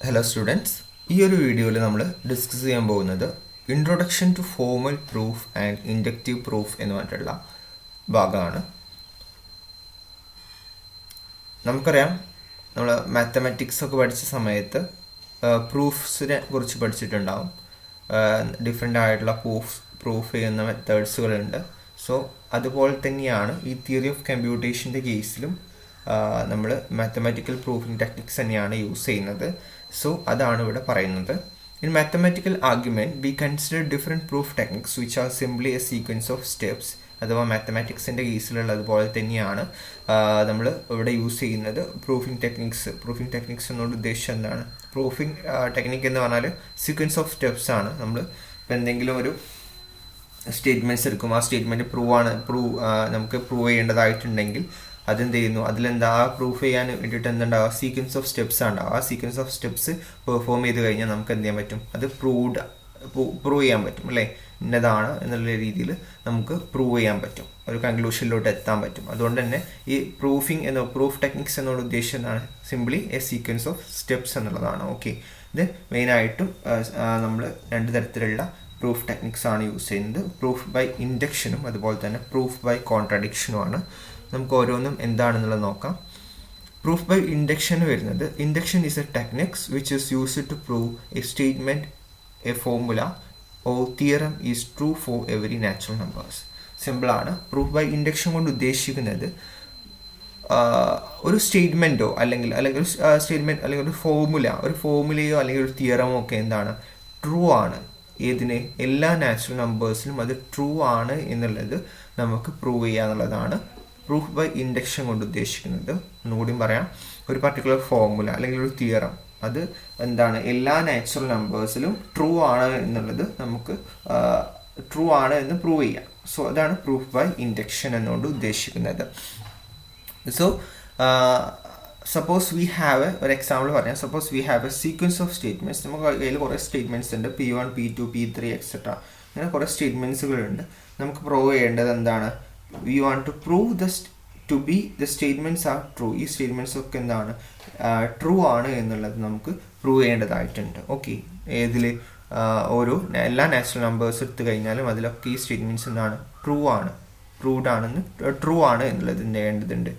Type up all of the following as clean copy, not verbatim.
Hello students, ഈ ഒരു വീഡിയോയിൽ നമ്മൾ ഡിസ്കസ് ചെയ്യാൻ പോകുന്നത് introduction to formal proof and inductive proof എന്ന് പറഞ്ഞിട്ടുള്ള ഭാഗമാണ്. നമുക്കറിയാം, നമ്മൾ മാത്തമാറ്റിക്സ് ഒക്കെ പഠിച്ച സമയത്ത് പ്രൂഫ്സിനെ കുറിച്ച് പഠിച്ചിട്ടുണ്ടാവും. ഡിഫറെൻ്റ് ആയിട്ടുള്ള പ്രൂഫ് ചെയ്യുന്ന മെത്തേഡ്സുകളുണ്ട്. സോ അതുപോലെ തന്നെയാണ് ഈ തിയറി ഓഫ് കമ്പ്യൂട്ടേഷൻ്റെ കേസിലും നമ്മൾ മാത്തമാറ്റിക്കൽ പ്രൂഫിംഗ് ടെക്നിക്സ് തന്നെയാണ് യൂസ് ചെയ്യുന്നത്. സോ അതാണ് ഇവിടെ പറയുന്നത്. In mathematical argument we consider different proof techniques which are simply a sequence of steps. അഥവാ മാത്തമാറ്റിക്സിൻ്റെ കേസിലുള്ളതുപോലെ തന്നെയാണ് നമ്മൾ ഇവിടെ യൂസ് ചെയ്യുന്നത് പ്രൂഫിംഗ് ടെക്നിക്സ് എന്നോട് ഉദ്ദേശിച്ചത് എന്താണ്? പ്രൂഫിംഗ് ടെക്നിക്ക് എന്ന് പറഞ്ഞാൽ സീക്വൻസ് ഓഫ് സ്റ്റെപ്സ് ആണ്. നമ്മൾ ഇപ്പം എന്തെങ്കിലും ഒരു സ്റ്റേറ്റ്മെൻറ്റ്സ് എടുക്കും, ആ സ്റ്റേറ്റ്മെൻറ്റ് നമുക്ക് പ്രൂവ് ചെയ്യേണ്ടതായിട്ടുണ്ടെങ്കിൽ അതെന്ത് ചെയ്യുന്നു, അതിലെന്താ പ്രൂഫ് ചെയ്യാൻ വേണ്ടിയിട്ട് എന്തുണ്ടാവുക? സീക്വൻസ് ഓഫ് സ്റ്റെപ്സ് ഉണ്ടാവും. ആ സീക്വൻസ് ഓഫ് സ്റ്റെപ്സ് പെർഫോം ചെയ്ത് കഴിഞ്ഞാൽ നമുക്ക് എന്ത് ചെയ്യാൻ പറ്റും? അത് പ്രൂവ് ചെയ്യാൻ പറ്റും, അല്ലേ? ഇന്നതാണ് എന്നുള്ള രീതിയിൽ നമുക്ക് പ്രൂവ് ചെയ്യാൻ പറ്റും, ഒരു കൺക്ലൂഷനിലോട്ട് എത്താൻ പറ്റും. അതുകൊണ്ട് തന്നെ ഈ പ്രൂഫ് ടെക്നിക്സ് എന്നോട് ഉദ്ദേശിച്ചതാണ് simply a sequence of steps എന്നുള്ളതാണ്. ഓക്കെ, ഇത് മെയിനായിട്ടും നമ്മൾ രണ്ട് തരത്തിലുള്ള പ്രൂഫ് ടെക്നിക്സ് ആണ് യൂസ് ചെയ്യുന്നത്. പ്രൂഫ് ബൈ ഇൻഡക്ഷനും അതുപോലെ തന്നെ പ്രൂഫ് ബൈ കോൺട്രഡിക്ഷനുമാണ്. നമുക്ക് ഓരോന്നും എന്താണെന്നുള്ളത് നോക്കാം. പ്രൂഫ് ബൈ ഇൻഡക്ഷൻ വരുന്നത്, induction is a techniques which is used to prove a statement, a formula or theorem is true for every natural numbers. സിമ്പിളാണ്. പ്രൂഫ് ബൈ ഇൻഡക്ഷൻ കൊണ്ട് ഉദ്ദേശിക്കുന്നത് ഒരു സ്റ്റേറ്റ്മെൻറ്റോ അല്ലെങ്കിൽ സ്റ്റേറ്റ്മെൻറ്റ് അല്ലെങ്കിൽ ഒരു ഫോർമുലയോ അല്ലെങ്കിൽ ഒരു തിയറമോ ഒക്കെ എന്താണ്? ട്രൂ ആണ്. ഏതിന്? എല്ലാ നാച്ചുറൽ നമ്പേഴ്സിലും അത് ട്രൂ ആണ് എന്നുള്ളത് നമുക്ക് പ്രൂവ് ചെയ്യുക എന്നുള്ളതാണ് പ്രൂഫ് ബൈ ഇൻഡക്ഷൻ കൊണ്ട് ഉദ്ദേശിക്കുന്നത്. ഒന്നുകൂടി പറയാം, ഒരു പർട്ടിക്കുലർ ഫോർമുല അല്ലെങ്കിൽ ഒരു തിയറം അത് എന്താണ്? എല്ലാ നാച്ചുറൽ നമ്പേഴ്സിലും ട്രൂ ആണ് എന്നുള്ളത് നമുക്ക് ട്രൂ ആണ് എന്ന് പ്രൂവ് ചെയ്യാം. സോ അതാണ് പ്രൂഫ് ബൈ ഇൻഡക്ഷൻ എന്നുകൊണ്ട് ഉദ്ദേശിക്കുന്നത്. സോ സപ്പോസ് വി ഹാവ് ഒരു എക്സാമ്പിൾ പറയാം. Suppose we have A sequence of statements. നമുക്ക് കയ്യിൽ കുറേ സ്റ്റേറ്റ്മെൻറ്റ്സ് ഉണ്ട്, P1, P2, P3 എക്സെട്ര. അങ്ങനെ കുറേ സ്റ്റേറ്റ്മെൻറ്റ്സുകളുണ്ട്. നമുക്ക് പ്രൂവ് ചെയ്യേണ്ടത് എന്താണ്? We want to prove the statements are true. ഈ സ്റ്റേറ്റ്മെൻറ്റ്സ് ഒക്കെ എന്താണ്? ട്രൂ ആണ് എന്നുള്ളത് നമുക്ക് പ്രൂവ് ചെയ്യേണ്ടതായിട്ടുണ്ട്. ഓക്കെ, എല്ലാ നാച്ചുറൽ നമ്പേഴ്സ് എടുത്തു കഴിഞ്ഞാലും അതിലൊക്കെ ഈ സ്റ്റേറ്റ്മെൻറ്റ്സ് എന്താണ്? ട്രൂ ആണ് എന്നുള്ളത് എന്ത്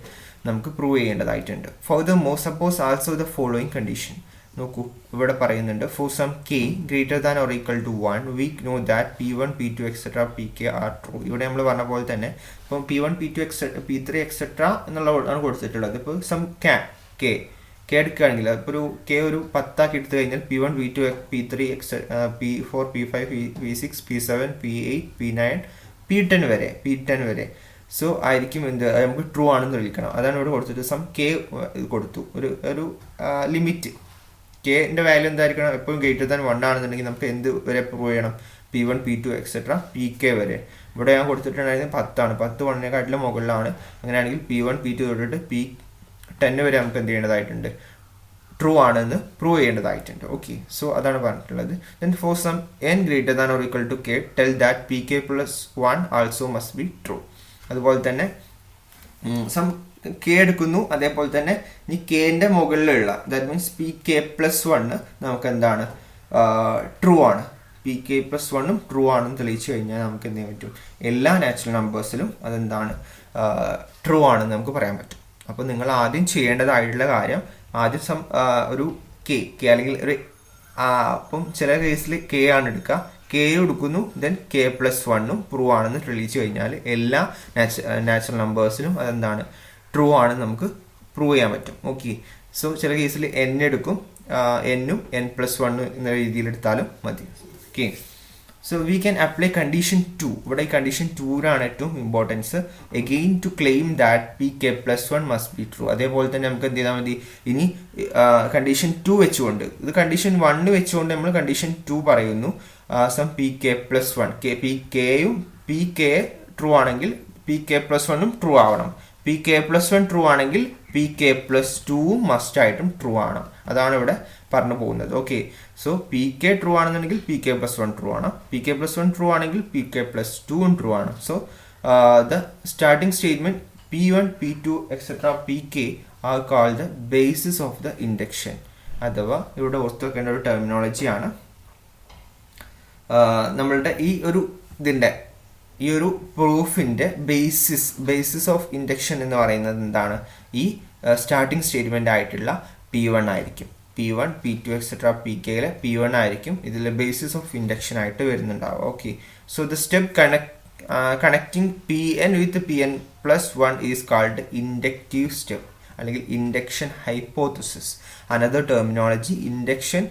നമുക്ക് പ്രൂവ് ചെയ്യേണ്ടതായിട്ടുണ്ട്. Furthermore, suppose also the following condition. നോക്കൂ, ഇവിടെ പറയുന്നുണ്ട്, for some k greater than or equal to 1 we know that P1, P2 etcetera Pk are true. ഇവിടെ നമ്മൾ പറഞ്ഞ പോലെ തന്നെ ഇപ്പം P1, P2 P3 എക്സെട്ര എന്നുള്ളതാണ് കൊടുത്തിട്ടുള്ളത്. ഇപ്പോൾ സം k എടുക്കുകയാണെങ്കിൽ ഇപ്പോൾ ഒരു k ഒരു 10 എടുത്തു കഴിഞ്ഞാൽ P1, P2, P3 P4, P5, P6, P7, P8, P9, P10 വരെ സോ ആയിരിക്കും എന്ത്? നമുക്ക് ട്രൂ ആണെന്ന് വിളിക്കണം. അതാണ് ഇവിടെ കൊടുത്തിട്ട് സം k കൊടുത്തു, ഒരു ലിമിറ്റ്. കെൻ്റെ വാല്യൂ എന്തായിരിക്കണം? എപ്പോഴും ഗ്രേറ്റർ ദാൻ 1 ആണെന്നുണ്ടെങ്കിൽ നമുക്ക് എന്ത് വരെ പ്രൂവ് ചെയ്യണം? P1, P2 എക്സെട്ര Pk വരെ. ഇവിടെ ഞാൻ കൊടുത്തിട്ടുണ്ടായിരുന്നത് 10 ആണ്. 10 1നെക്കാട്ടിലും മുകളിലാണ്. അങ്ങനെയാണെങ്കിൽ P1, P2 തൊട്ടിട്ട് P10 വരെ നമുക്ക് എന്ത് ചെയ്യേണ്ടതായിട്ടുണ്ട്? ട്രൂ ആണെന്ന് പ്രൂവ് ചെയ്യേണ്ടതായിട്ടുണ്ട്. ഓക്കെ, സോ അതാണ് പറഞ്ഞിട്ടുള്ളത്. Then for some n greater than or equal to k tell that Pk plus 1 also must be true. അതുപോലെ തന്നെ സം k എടുക്കുന്നു, അതേപോലെ തന്നെ ഈ കെൻ്റെ മുകളിലുള്ള ദാറ്റ് മീൻസ് Pk plus 1 നമുക്ക് എന്താണ്? ട്രൂ ആണ്. Pk plus 1 ട്രൂ ആണെന്ന് തെളിയിച്ചു കഴിഞ്ഞാൽ നമുക്ക് എന്ത് ചെയ്യാൻ പറ്റും? എല്ലാ നാച്ചുറൽ നമ്പേഴ്സിലും അതെന്താണ്? ട്രൂ ആണെന്ന് നമുക്ക് പറയാൻ പറ്റും. അപ്പോൾ നിങ്ങൾ ആദ്യം ചെയ്യേണ്ടതായിട്ടുള്ള കാര്യം, ആദ്യം ഒരു കെ അല്ലെങ്കിൽ അപ്പം ചില കേസിൽ k ആണ് എടുക്കുക, k എടുക്കുന്നു, ദെൻ k plus 1 പ്രൂവ് ആണെന്ന് തെളിയിച്ചു കഴിഞ്ഞാൽ എല്ലാ നാച്ചുറൽ നമ്പേഴ്സിലും അതെന്താണ്? ട്രൂ ആണെന്ന് നമുക്ക് പ്രൂവ് ചെയ്യാൻ പറ്റും. ഓക്കെ, സോ ചില കേസിൽ n എടുക്കും, n-ഉം n plus 1 എന്ന രീതിയിൽ എടുത്താലും മതി. Okay, so we can apply condition 2. ഇവിടെ ഈ കണ്ടീഷൻ 2-നാണ് ഏറ്റവും importance. Again to claim that Pk plus 1 must be true. അതേപോലെ തന്നെ നമുക്ക് എന്ത് ചെയ്താൽ മതി? ഇനി കണ്ടീഷൻ 2 വെച്ചുകൊണ്ട്, ഇത് കണ്ടീഷൻ 1 വെച്ചുകൊണ്ട് നമ്മൾ കണ്ടീഷൻ 2 പറയുന്നു. Some Pk plus 1 Pk true ആണെങ്കിൽ Pk plus 1 ട്രൂ ആവണം. Pk plus 1 ട്രൂ ആണെങ്കിൽ Pk plus 2 മസ്റ്റ് ആയിട്ടും ട്രൂ ആണ്. അതാണ് ഇവിടെ പറഞ്ഞു പോകുന്നത്. ഓക്കെ, സോ Pk ട്രൂ ആണെന്നുണ്ടെങ്കിൽ Pk plus 1 ട്രൂ ആണ്. Pk plus 1 ട്രൂ ആണെങ്കിൽ Pk plus 2 ട്രൂ ആണ്. So the starting statement P1, P2 etc. Pk are called the basis of the induction. അഥവാ ഇവിടെ ഓർത്ത് വെക്കേണ്ട ഒരു ടെർമിനോളജിയാണ്. നമ്മളുടെ ഈ ഒരു പ്രൂഫിന്റെ ബേസിസ് ഓഫ് ഇൻഡക്ഷൻ എന്ന് പറയുന്നത് എന്താണ്? ഈ സ്റ്റാർട്ടിംഗ് സ്റ്റേറ്റ്മെന്റ് ആയിട്ടുള്ള P1 ആയിരിക്കും. P1, P2 എക്സെട്ര Pkയിലെ P1 ആയിരിക്കും ഇതിൽ ബേസിസ് ഓഫ് ഇൻഡക്ഷൻ ആയിട്ട് വരുന്നുണ്ടാവുക. Okay, so the step connecting Pn with Pn+1 is called inductive step അല്ലെങ്കിൽ induction hypothesis. Another terminology induction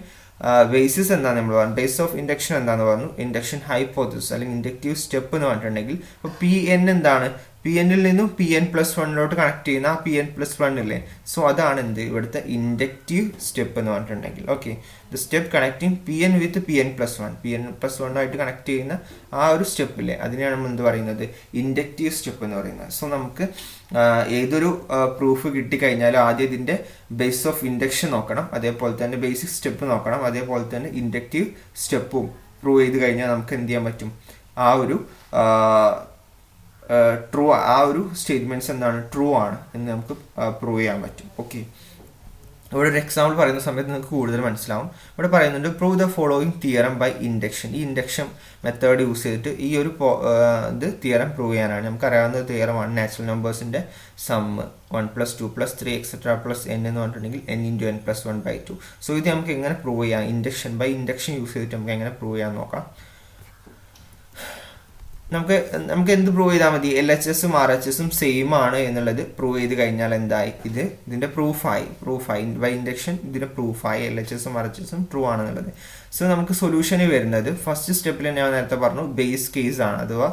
basis എന്താണെന്ന് നമ്മൾ പറഞ്ഞു, ബേസ് ഓഫ് ഇൻഡക്ഷൻ എന്താണെന്ന് പറഞ്ഞു, ഇൻഡക്ഷൻ ഹൈപ്പോത്തസിസ് അല്ലെങ്കിൽ ഇൻഡക്റ്റീവ് സ്റ്റെപ്പ് എന്ന് പറഞ്ഞിട്ടുണ്ടെങ്കിൽ ഇപ്പോൾ Pn എന്താണ്? Pnൽ നിന്നും Pn+1 കണക്ട് ചെയ്യുന്ന ആ Pn+1 ഇല്ലേ, സോ അതാണ് എന്ത് ഇവിടുത്തെ ഇൻഡക്റ്റീവ് സ്റ്റെപ്പ് എന്ന് പറഞ്ഞിട്ടുണ്ടെങ്കിൽ. Okay, the step connecting Pn with Pn+1 ആയിട്ട് കണക്ട് ചെയ്യുന്ന ആ ഒരു സ്റ്റെപ്പ് ഇല്ലേ, അതിനെയാണ് നമ്മൾ എന്ത് പറയുന്നത്? ഇൻഡക്റ്റീവ് സ്റ്റെപ്പ് എന്ന് പറയുന്നത്. സോ നമുക്ക് ഏതൊരു പ്രൂഫ് കിട്ടിക്കഴിഞ്ഞാലും ആദ്യം ഇതിന്റെ ബേസ് ഓഫ് ഇൻഡക്ഷൻ നോക്കണം, അതേപോലെ തന്നെ ബേസിക് സ്റ്റെപ്പ് നോക്കണം, അതേപോലെ തന്നെ ഇൻഡക്റ്റീവ് സ്റ്റെപ്പും പ്രൂവ് ചെയ്ത് കഴിഞ്ഞാൽ നമുക്ക് എന്ത് ചെയ്യാൻ പറ്റും? ആ ഒരു സ്റ്റേറ്റ്മെന്റ്സ് എന്താണ്? ട്രൂ ആണ് എന്ന് നമുക്ക് പ്രൂവ് ചെയ്യാൻ പറ്റും. ഓക്കെ, ഇവിടെ ഒരു എക്സാമ്പിൾ പറയുന്ന സമയത്ത് നിങ്ങൾക്ക് കൂടുതൽ മനസ്സിലാവും. ഇവിടെ പറയുന്നുണ്ട് prove the following theorem by induction. ഈ ഇൻഡക്ഷൻ മെത്തേഡ് യൂസ് ചെയ്തിട്ട് ഈ ഒരു തിയറം പ്രൂവ് ചെയ്യാനാണ്. നമുക്കറിയാവുന്ന തിയറമാണ് നാച്ചുറൽ നമ്പേഴ്സിന്റെ സമ്മ് 1+2+3 എക്സെട്ര പ്ലസ് n എന്ന് പറഞ്ഞിട്ടുണ്ടെങ്കിൽ n×n+1/2. സോ ഇത് നമുക്ക് എങ്ങനെ പ്രൂവ് ചെയ്യാം? ഇൻഡക്ഷൻ യൂസ് ചെയ്തിട്ട് നമുക്ക് എങ്ങനെ പ്രൂവ് ചെയ്യാൻ നോക്കാം. നമുക്ക് എന്ത് പ്രൂവ് ചെയ്താൽ മതി? LHSും RHSും സെയിം ആണ് എന്നുള്ളത് പ്രൂവ് ചെയ്ത് കഴിഞ്ഞാൽ എന്തായി? ഇതിന്റെ പ്രൂഫായി ബൈ ഇൻഡക്ഷൻ ഇതിന്റെ പ്രൂഫായി LHSും RHSും ട്രൂ ആണെന്നുള്ളത്. സോ നമുക്ക് സൊല്യൂഷന് വരുന്നത് ഫസ്റ്റ് സ്റ്റെപ്പിൽ ഞാൻ നേരത്തെ പറഞ്ഞു ബേസ് കേസ് ആണ്, അഥവാ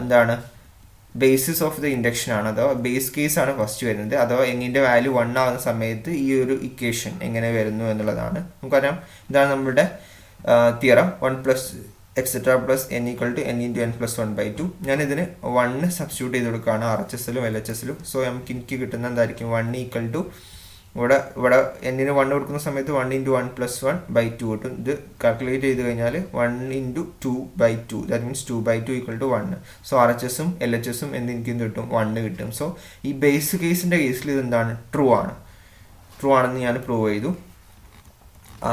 എന്താണ് ബേസിസ് ഓഫ് ദ ഇൻഡക്ഷൻ ആണ്, അഥവാ ബേസ് കേസ് ആണ് ഫസ്റ്റ് വരുന്നത്. അഥവാ എന്നിന്റെ വാല്യൂ 1 ആവുന്ന സമയത്ത് ഈ ഒരു ഇക്വേഷൻ എങ്ങനെ വരുന്നു എന്നുള്ളതാണ്. നമുക്കറിയാം ഇതാണ് നമ്മുടെ theorem 1+ etcetera plus n = n×n+1/2. ഞാൻ ഇതിന് 1 സബ്സ്റ്റിറ്റ്യൂട്ട് ചെയ്ത് കൊടുക്കുകയാണ് RHSലും LHSലും. സോ എനിക്ക് കിട്ടുന്ന എന്തായിരിക്കും? 1 = ഇവിടെ n-ന് 1 കൊടുക്കുന്ന സമയത്ത് 1×1+1/2 കിട്ടും. ഇത് കാൽക്കുലേറ്റ് ചെയ്ത് കഴിഞ്ഞാൽ 1×2/2, ദാറ്റ് മീൻസ് 2/2 = 1. സോ RHSും LHSും എനിക്ക് കിട്ടും? 1 കിട്ടും. സോ ഈ ബേസ് കേസിന്റെ കേസിൽ ഇതെന്താണ്? ട്രൂ ആണെന്ന് ഞാൻ പ്രൂവ് ചെയ്തു.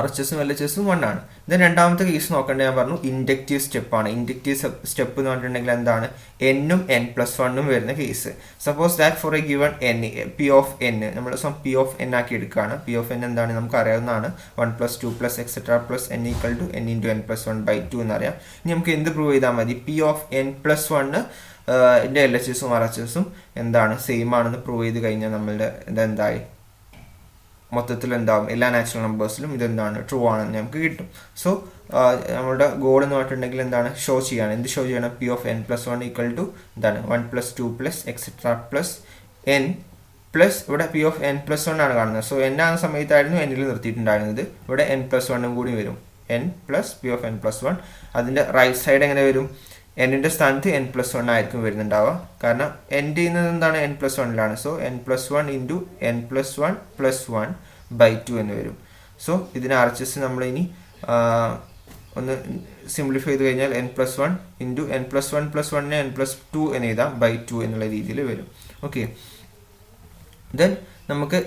RHSും LHSും 1 ആണ്. ദെൻ രണ്ടാമത്തെ കേസ് നോക്കേണ്ടത് ഞാൻ പറഞ്ഞു ഇൻഡക്റ്റീവ് സ്റ്റെപ്പാണ്. ഇൻഡക്റ്റീവ് സ്റ്റെപ്പ് എന്ന് പറഞ്ഞിട്ടുണ്ടെങ്കിൽ എന്താണ്? n-ഉം n+1 വരുന്ന കേസ്. Suppose that for a given n, P of n നമ്മൾ P ഓഫ് n ആക്കി എടുക്കുകയാണ്. P ഓഫ് n എന്താണ്? നമുക്ക് അറിയാവുന്നതാണ് 1+2+ എക്സെട്ര പ്ലസ് n = n×n+1/2 എന്നറിയാം. ഇനി നമുക്ക് എന്ത് പ്രൂവ് ചെയ്താൽ മതി? P ഓഫ് n+1 LHSും RHSും എന്താണ്? സെയിം ആണെന്ന് പ്രൂവ് ചെയ്ത് കഴിഞ്ഞാൽ നമ്മളുടെ ഇതെന്തായി? മൊത്തത്തിൽ എന്താവും? എല്ലാ നാച്ചുറൽ നമ്പേഴ്സിലും ഇതെന്താണ്? ട്രൂ ആണെന്ന് നമുക്ക് കിട്ടും. സോ നമ്മുടെ ഗോൾ എന്ന് പറഞ്ഞിട്ടുണ്ടെങ്കിൽ എന്താണ്? ഷോ ചെയ്യാണ്. എന്ത് ഷോ ചെയ്യണം? P ഓഫ് n+1 = എന്താണ്? 1+2+ എക്സെട്ര പ്ലസ് n പ്ലസ് ഇവിടെ P ഓഫ് n+1 ആണ് കാണുന്നത്. സോ n ആകുന്ന സമയത്തായിരുന്നു n-ൽ നിർത്തിയിട്ടുണ്ടായിരുന്നത്. ഇവിടെ n+1 കൂടി വരും. n plus P of n+1. അതിന്റെ റൈറ്റ് സൈഡ് എങ്ങനെ വരും? n-ന്റെ സ്ഥാനത്ത് n+1 ആയിരിക്കും വരുന്നുണ്ടാവുക. കാരണം n ചെയ്യുന്നത് എന്താണ്? n+1ലാണ്. സോ n+1 × n+1+1/2 എന്ന് വരും. സോ ഇതിന് RHS നമ്മൾ ഇനി ഒന്ന് സിംപ്ലിഫൈ ചെയ്ത് കഴിഞ്ഞാൽ n+1 × n+1+1 n+2 എന്ന് എഴുതാം, /2 എന്നുള്ള രീതിയിൽ വരും. ഓക്കെ, ദെൻ നമുക്ക്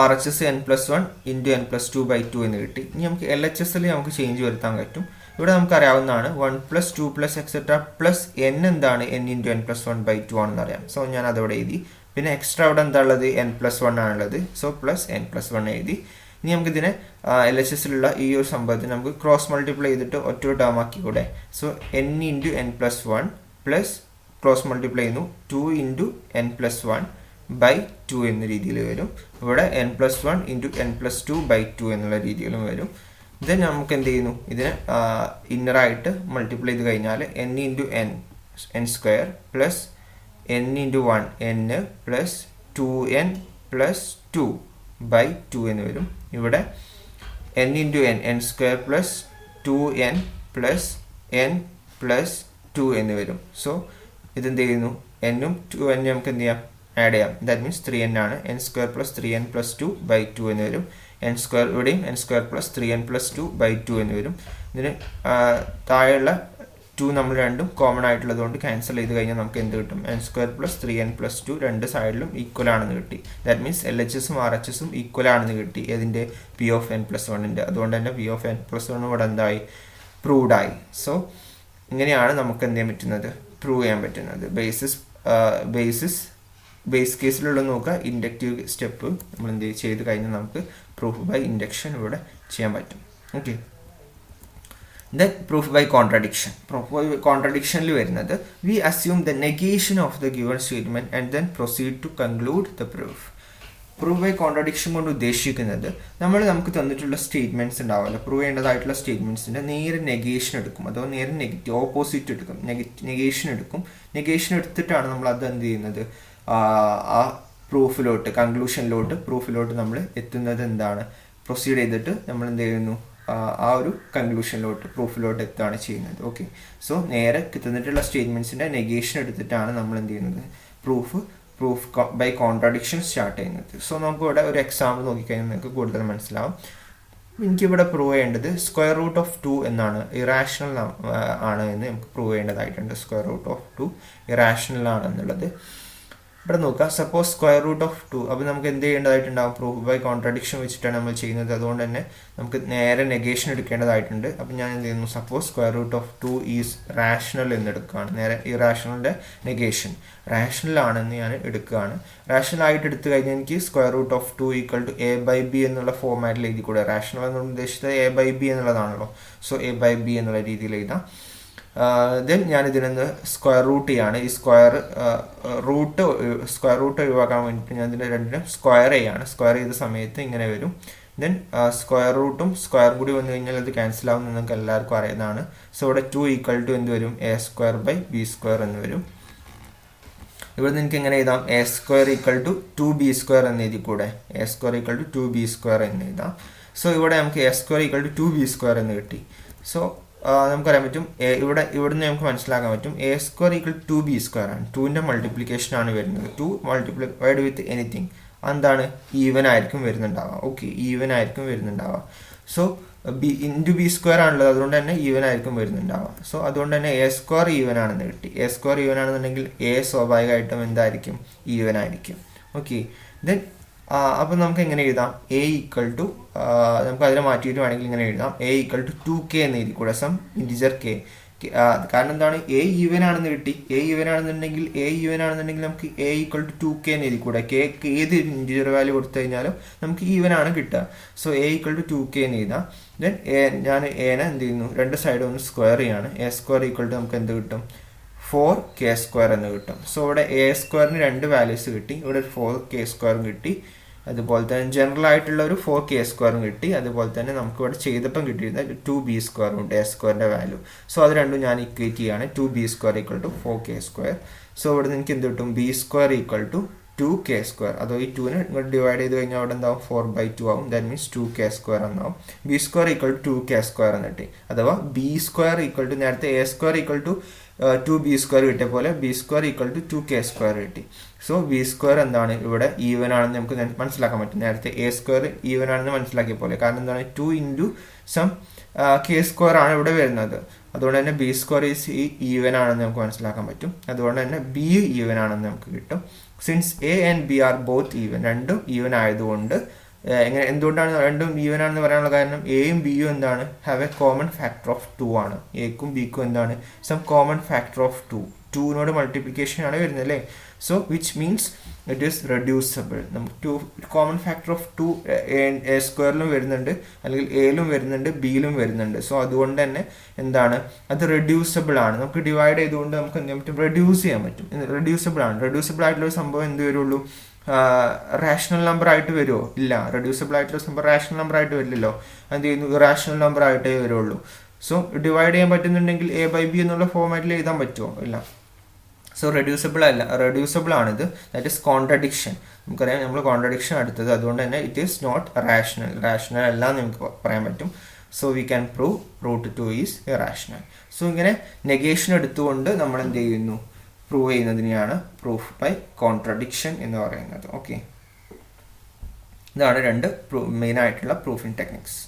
RHS n+1 × n+2/2 എന്ന് കിട്ടി. ഇനി നമുക്ക് LHSൽ നമുക്ക് ചേഞ്ച് വരുത്താൻ പറ്റും. ഇവിടെ നമുക്ക് അറിയാവുന്നതാണ് 1+2+ എക്സെട്ര പ്ലസ് n എന്താണ്? n×n+1/2 ആണെന്ന് അറിയാം. സോ ഞാൻ അതോടെ എഴുതി. പിന്നെ എക്സ്ട്രാ അവിടെ എന്താ ഉള്ളത്? n+1 ആണുള്ളത്. സോ പ്ലസ് n+1 എഴുതി. ഇനി നമുക്ക് ഇതിനെ LHSലുള്ള ഈ ഒരു സംഭവത്തിന് നമുക്ക് ക്രോസ് മൾട്ടിപ്ലൈ ചെയ്തിട്ട് ഒറ്റ ടേം ആക്കി കൂടെ. So n×n+1 plus cross multiply ചെയ്യുന്നു 2×n+1/2 എന്ന രീതിയിൽ വരും. ഇവിടെ n+1 × n+2/2 എന്നുള്ള രീതിയിലും വരും. ദെൻ നമുക്ക് എന്ത് ചെയ്യുന്നു? ഇതിനെ ഇന്നറായിട്ട് മൾട്ടിപ്ലൈ ചെയ്ത് കഴിഞ്ഞാൽ n×n² plus n×1 n plus 2n plus 2/2 എന്ന് വരും. ഇവിടെ n×n n² plus 2n plus n plus 2 എന്ന് വരും. സോ ഇതെന്ത് ചെയ്യുന്നു? n-ഉം 2n നമുക്ക് എന്ത് ചെയ്യാം? ആഡ് ചെയ്യാം. ദാറ്റ് മീൻസ് 3n ആണ്. n² പ്ലസ് 3n പ്ലസ് 2/2 എന്ന് വരും. n² ഇവിടെയും n² പ്ലസ് 3n പ്ലസ് 2/2 എന്ന് വരും. ഇതിന് താഴെയുള്ള 2 നമ്മൾ രണ്ടും കോമൺ ആയിട്ടുള്ളത് കൊണ്ട് ക്യാൻസൽ ചെയ്ത് കഴിഞ്ഞാൽ നമുക്ക് എന്ത് കിട്ടും? n² + 3n+2 രണ്ട് സൈഡിലും ഈക്വൽ ആണെന്ന് കിട്ടി. ദാറ്റ് മീൻസ് LHSും RHSും ഈക്വൽ ആണെന്ന് കിട്ടി. ഏതിൻ്റെ? P(n+1)ൻ്റെ. അതുകൊണ്ട് തന്നെ P(n+1) ഇവിടെ എന്തായി? പ്രൂവ്ഡ് ആയി. സോ ഇങ്ങനെയാണ് നമുക്ക് എന്ത് ചെയ്യാൻ പറ്റുന്നത്? പ്രൂവ് ചെയ്യാൻ പറ്റുന്നത്. ബേസ് കേസിലുള്ള നോക്കുക, ഇൻഡക്റ്റീവ് സ്റ്റെപ്പ് നമ്മൾ എന്ത് ചെയ്ത് കഴിഞ്ഞാൽ നമുക്ക് പ്രൂഫ് ബൈ ഇൻഡക്ഷൻ ഇവിടെ ചെയ്യാൻ പറ്റും. Okay, then proof by contradiction. Proof by കോൺട്രഡിക്ഷനിൽ വരുന്നത് we assume the negation of the given statement and then proceed to conclude the proof. Proof by contradiction കൊണ്ട് ഉദ്ദേശിക്കുന്നത് നമുക്ക് തന്നിട്ടുള്ള സ്റ്റേറ്റ്മെന്റ്സ് ഉണ്ടാവുമല്ലോ, പ്രൂവ് ചെയ്യേണ്ടതായിട്ടുള്ള സ്റ്റേറ്റ്മെന്റ്സിന്റെ നേരെ നെഗേഷൻ എടുക്കും, അഥവാ നേരെ നെഗറ്റീവ് ഓപ്പോസിറ്റ് എടുക്കും, നെഗേഷൻ എടുക്കും. നെഗേഷൻ എടുത്തിട്ടാണ് നമ്മൾ അത് എന്ത് ചെയ്യുന്നത്? ആ പ്രൂഫിലോട്ട്, പ്രൂഫിലോട്ട് നമ്മൾ എത്തുന്നത് എന്താണ്? പ്രൊസീഡ് ചെയ്തിട്ട് നമ്മൾ എന്ത് ചെയ്യുന്നു? ആ ഒരു കൺക്ലൂഷനിലോട്ട്, പ്രൂഫിലോട്ട് എത്തുകയാണ് ചെയ്യുന്നത്. ഓക്കെ, സോ നേരെ തന്നിട്ടുള്ള സ്റ്റേറ്റ്മെന്റ്സിന്റെ നെഗേഷൻ എടുത്തിട്ടാണ് നമ്മൾ എന്ത് ചെയ്യുന്നത്? പ്രൂഫ് ബൈ കോൺട്രഡിക്ഷൻ സ്റ്റാർട്ട് ചെയ്യുന്നത്. സോ നമുക്ക് ഇവിടെ ഒരു എക്സാമ്പിൾ നോക്കിക്കഴിഞ്ഞാൽ നിങ്ങൾക്ക് കൂടുതൽ മനസ്സിലാവും. എനിക്കിവിടെ പ്രൂവ് ചെയ്യേണ്ടത് √2 എന്നാണ്, ഇറാഷണൽ ആണ് എന്ന് നമുക്ക് പ്രൂവ് ചെയ്യേണ്ടതായിട്ടുണ്ട്. √2 ഇറാഷണൽ ആണെന്നുള്ളത് ഇവിടെ നോക്കുക. സപ്പോസ് √2, അപ്പോൾ നമുക്ക് എന്ത് ചെയ്യേണ്ടതായിട്ടുണ്ടാവും? പ്രൂഫ് ബൈ കോൺട്രഡിക്ഷൻ വെച്ചിട്ടാണ് നമ്മൾ ചെയ്യുന്നത്. അതുകൊണ്ട് തന്നെ നമുക്ക് നേരെ നെഗേഷൻ എടുക്കേണ്ടതായിട്ടുണ്ട്. അപ്പം ഞാൻ എന്ത് ചെയ്യുന്നു? സപ്പോസ് √2 ഈസ് റാഷണൽ എന്ന് എടുക്കുകയാണ്. നേരെ ഇറാഷണലിൻ്റെ നെഗേഷൻ റാഷണൽ ആണെന്ന് ഞാൻ എടുക്കുകയാണ്. റാഷണൽ ആയിട്ട് എടുത്തു കഴിഞ്ഞാൽ എനിക്ക് √2 = a/b എന്നുള്ള ഫോർമാറ്റിൽ എഴുതി കൂടെ. റാഷണൽ എന്ന് ഉദ്ദേശിച്ചത് a/b എന്നുള്ളതാണല്ലോ. സോ a/b എന്നുള്ള രീതിയിൽ എഴുതാം. ദെൻ ഞാൻ ഇതിനൊന്ന് സ്ക്വയർ റൂട്ട് ചെയ്യാണ്. ഈ സ്ക്വയർ റൂട്ട് ഒഴിവാക്കാൻ വേണ്ടിയിട്ട് ഞാൻ ഇതിൻ്റെ രണ്ടിനും സ്ക്വയർ ചെയ്യാണ്. സ്ക്വയർ ചെയ്ത സമയത്ത് ഇങ്ങനെ വരും. ദെൻ സ്ക്വയർ റൂട്ടും സ്ക്വയറും കൂടി വന്നു കഴിഞ്ഞാൽ അത് ക്യാൻസൽ ആവുമെന്ന് നിങ്ങൾക്ക് എല്ലാവർക്കും അറിയുന്നതാണ്. സോ ഇവിടെ 2 = എന്ത് വരും? a²/b² എന്ന് വരും. ഇവിടെ നിന്ന് എനിക്ക് എങ്ങനെ എഴുതാം? a² = 2b² എന്ന് എഴുതി കൂടെ. a² = 2b² എന്ന് എഴുതാം. സോ ഇവിടെ നമുക്ക് a² = 2b² എന്ന് കിട്ടി. സോ നമുക്കറിയാൻ പറ്റും, ഇവിടുന്ന് നമുക്ക് മനസ്സിലാക്കാൻ പറ്റും a² = 2b² ആണ്. 2ൻ്റെ മൾട്ടിപ്ലിക്കേഷൻ ആണ് വരുന്നത്. 2 മൾട്ടിപ്ലൈഡ് വിത്ത് എനിത്തിങ് എന്താണ്? ഈവൻ ആയിരിക്കും വരുന്നുണ്ടാവുക. ഓക്കെ, ഈവൻ ആയിരിക്കും വരുന്നുണ്ടാവുക. സോ b² ആണുള്ളത്, അതുകൊണ്ട് തന്നെ ഈവൻ ആയിരിക്കും വരുന്നുണ്ടാവുക. സോ അതുകൊണ്ട് തന്നെ a² ഈവൻ ആണെന്ന് കിട്ടി. a² ഈവൻ ആണെന്നുണ്ടെങ്കിൽ a സ്വാഭാവികമായിട്ടും എന്തായിരിക്കും? ഈവൻ ആയിരിക്കും. ഓക്കെ, ദെൻ അപ്പം നമുക്ക് എങ്ങനെ എഴുതാം? a = നമുക്ക് അതിനെ മാറ്റിയിട്ട് വേണമെങ്കിൽ ഇങ്ങനെ എഴുതാം. a = 2k എന്ന് എഴുതി കൂടെ, സം ഇൻറ്റിജർ k. കാരണം എന്താണ്? a ഈവൻ ആണെന്ന് കിട്ടി. a ഈവൻ ആണെന്നുണ്ടെങ്കിൽ നമുക്ക് a = 2k എന്ന് എഴുതി കൂടെ. k ഏത് ഇൻറ്റിജർ വാല്യൂ കൊടുത്തു കഴിഞ്ഞാലും നമുക്ക് ഈവൻ ആണ് കിട്ടുക. സോ a = 2k എന്ന് എഴുതാം. ദെൻ ഞാൻ എനെ എന്ത് ചെയ്യുന്നു? രണ്ട് സൈഡും ഒന്ന് സ്ക്വയർ ചെയ്യാണ്. a² = നമുക്ക് എന്ത് കിട്ടും? 4k² എന്ന് കിട്ടും. സോ ഇവിടെ a²ന് രണ്ട് വാല്യൂസ് കിട്ടി, ഇവിടെ 4k² കിട്ടി. അതുപോലെ തന്നെ ജനറൽ ആയിട്ടുള്ള ഒരു 4k² കിട്ടി. അതുപോലെ തന്നെ നമുക്ക് ഇവിടെ ചെയ്തപ്പം കിട്ടിയിരുന്നത് 2b² ഉണ്ട്, a²ൻ്റെ വാല്യൂ. സോ അത് രണ്ടും ഞാൻ ഇക്വേറ്റ് ചെയ്യാണ്. 2b² = 4k². സോ ഇവിടെ നിന്ന് എനിക്ക് എന്ത് കിട്ടും? b² = 2k². അതോ ഈ 2നെ ഇങ്ങോട്ട് ഡിവൈഡ് ചെയ്ത് കഴിഞ്ഞാൽ അവിടെ എന്താവും? 4/2 ആവും. ദാറ്റ് മീൻസ് 2k² എന്നാവും. b² = 2k² എന്ന് കിട്ടി. അഥവാ b² നേരത്തെ a² = 2b² കിട്ടിയ പോലെ b² = 2k² കിട്ടി. സോ b² എന്താണ്? ഇവിടെ ഈവൻ ആണെന്ന് നമുക്ക് മനസ്സിലാക്കാൻ പറ്റും. നേരത്തെ a² ഈവൻ ആണെന്ന് മനസ്സിലാക്കിയ പോലെ. കാരണം എന്താണ്? 2 × some k² ആണ് ഇവിടെ വരുന്നത്. അതുകൊണ്ട് തന്നെ b² ഈവൻ ആണെന്ന് നമുക്ക് മനസ്സിലാക്കാൻ പറ്റും. അതുകൊണ്ട് തന്നെ b ഈവൻ ആണെന്ന് നമുക്ക് കിട്ടും. Since a and b are both even, രണ്ടും ഈവൻ ആയതുകൊണ്ട് എന്തുകൊണ്ടാണ് രണ്ടും ഈവൻ ആണെന്ന് പറയാനുള്ള കാരണം? എയും ബിയും എന്താണ്? Have a common factor of 2 ആണ്. എക്കും ബിക്കും എന്താണ്? Sum common factor of 2. 2നോട് മൾട്ടിപ്ലിക്കേഷൻ ആണ് വരുന്നത് അല്ലേ? So which means it is reducible. നമുക്ക് 2 കോമൺ ഫാക്ടർ ഓഫ് 2 a² വരുന്നുണ്ട്, അല്ലെങ്കിൽ എയിലും വരുന്നുണ്ട്, ബിയിലും വരുന്നുണ്ട്. സോ അതുകൊണ്ട് തന്നെ എന്താണ്? അത് റെഡ്യൂസബിൾ ആണ്. നമുക്ക് ഡിവൈഡ് ചെയ്തുകൊണ്ട് നമുക്ക് എന്ത് ചെയ്യാൻ പറ്റും? റെഡ്യൂസ് ചെയ്യാൻ പറ്റും. റെഡ്യൂസബിൾ ആണ്. റെഡ്യൂസബിൾ ആയിട്ടുള്ള ഒരു സംഭവം എന്ത് വരുള്ളൂ? റാഷണൽ നമ്പർ ആയിട്ട് വരുമോ? ഇല്ല. റെഡ്യൂസബിൾ ആയിട്ടുള്ള സംഭവം റാഷണൽ നമ്പർ ആയിട്ട് വരില്ലല്ലോ. എന്ത് ചെയ്യുന്നു? ഇറാഷണൽ നമ്പർ ആയിട്ടേ വരുള്ളൂ. സോ ഡിവൈഡ് ചെയ്യാൻ പറ്റുന്നുണ്ടെങ്കിൽ a/b എന്നുള്ള ഫോർമാറ്റിൽ എഴുതാൻ പറ്റുമോ? ഇല്ല. സോ റെഡ്യൂസബിൾ ആണിത്. That is contradiction. നമുക്കറിയാം നമ്മൾ കോൺട്രഡിക്ഷൻ എടുത്തത്, അതുകൊണ്ട് തന്നെ ഇറ്റ് ഈസ് നോട്ട് റാഷണൽ അല്ല എന്ന് നമുക്ക് പറയാൻ പറ്റും. So we can prove √2 is irrational. So ഇങ്ങനെ നെഗേഷൻ എടുത്തുകൊണ്ട് നമ്മൾ എന്ത് ചെയ്യുന്നു? പ്രൂവ് ചെയ്യുന്നതിനെയാണ് പ്രൂഫ് ബൈ കോൺട്രഡിക്ഷൻ എന്ന് പറയുന്നത്. ഓക്കെ, ഇതാണ് രണ്ട് മെയിൻ ആയിട്ടുള്ള പ്രൂഫിംഗ് ടെക്നിക്സ്.